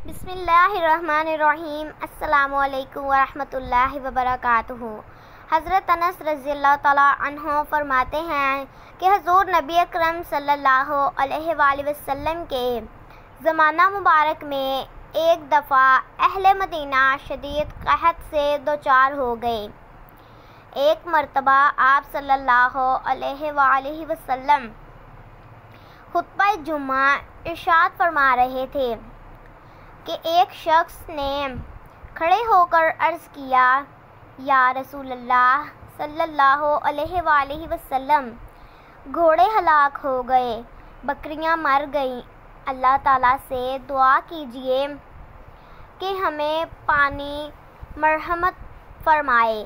بسم اللہ الرحمن الرحیم۔ السلام علیکم ورحمۃ اللہ وبرکاتہ۔ حضرت انس رضی اللہ تعالیٰ عنہ فرماتے ہیں کہ حضور نبی اکرم صلی اللہ علیہ وآلہ وسلم کے زمانہ مبارک میں ایک دفعہ اہل مدینہ شدید قحط سے دوچار ہو گئے۔ ایک مرتبہ آپ صلی اللہ علیہ وآلہ وسلم خطبہ جمعہ ارشاد فرما رہے تھے کہ ایک شخص نے کھڑے ہو کر عرض کیا، یا رسول اللہ صلی اللہ علیہ وآلہ وسلم، گھوڑے ہلاک ہو گئے، بکریاں مر گئیں، اللہ تعالیٰ سے دعا کیجیے کہ ہمیں پانی مرحمت فرمائے۔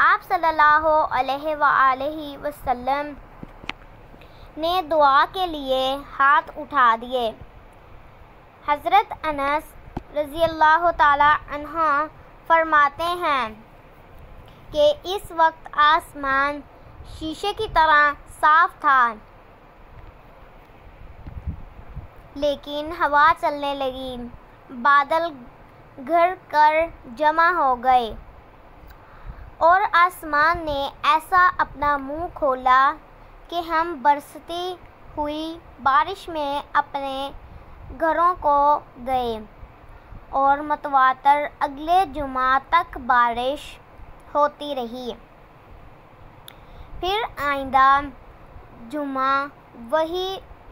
آپ صلی اللہ علیہ وآلہ وسلم نے دعا کے لیے ہاتھ اٹھا دیے۔ حضرت انس رضی اللہ تعالیٰ عنہ فرماتے ہیں کہ اس وقت آسمان شیشے کی طرح صاف تھا، لیکن ہوا چلنے لگی، بادل گھر کر جمع ہو گئے اور آسمان نے ایسا اپنا منہ کھولا کہ ہم برستی ہوئی بارش میں اپنے گھروں کو گئے، اور متواتر اگلے جمعہ تک بارش ہوتی رہی۔ پھر آئندہ جمعہ وہی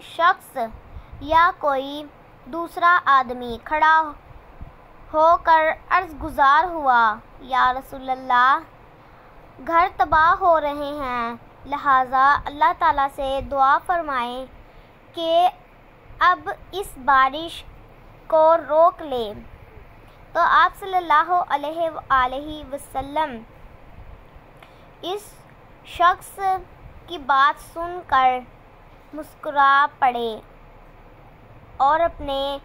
شخص یا کوئی دوسرا آدمی کھڑا ہو کر عرض گزار ہوا، یا رسول اللہ، گھر تباہ ہو رہے ہیں، لہٰذا اللہ تعالیٰ سے دعا فرمائیں کہ اب اس بارش کو روک لے۔ تو آپ صلی اللہ علیہ وآلہ وسلم اس شخص کی بات سن کر مسکرا پڑے اور اپنے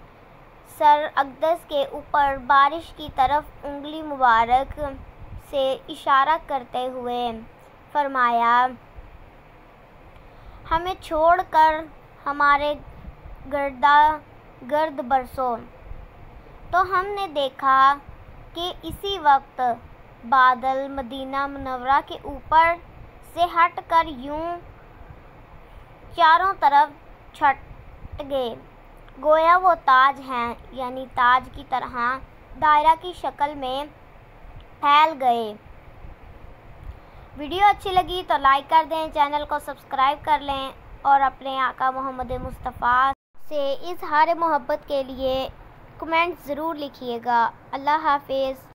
سر اقدس کے اوپر بارش کی طرف انگلی مبارک سے اشارہ کرتے ہوئے فرمایا، ہمیں چھوڑ کر ہمارے گرد برسو۔ تو ہم نے دیکھا کہ اسی وقت بادل مدینہ منورہ کے اوپر سے ہٹ کر یوں چاروں طرف چھٹ گئے، گویا وہ تاج ہیں، یعنی تاج کی طرح دائرہ کی شکل میں پھیل گئے۔ ویڈیو اچھی لگی تو لائک کر دیں، چینل کو سبسکرائب کر لیں اور اپنے آقا محمد مصطفیٰ سے اظہار محبت کے لیے کمنٹ ضرور لکھیے گا۔ اللہ حافظ۔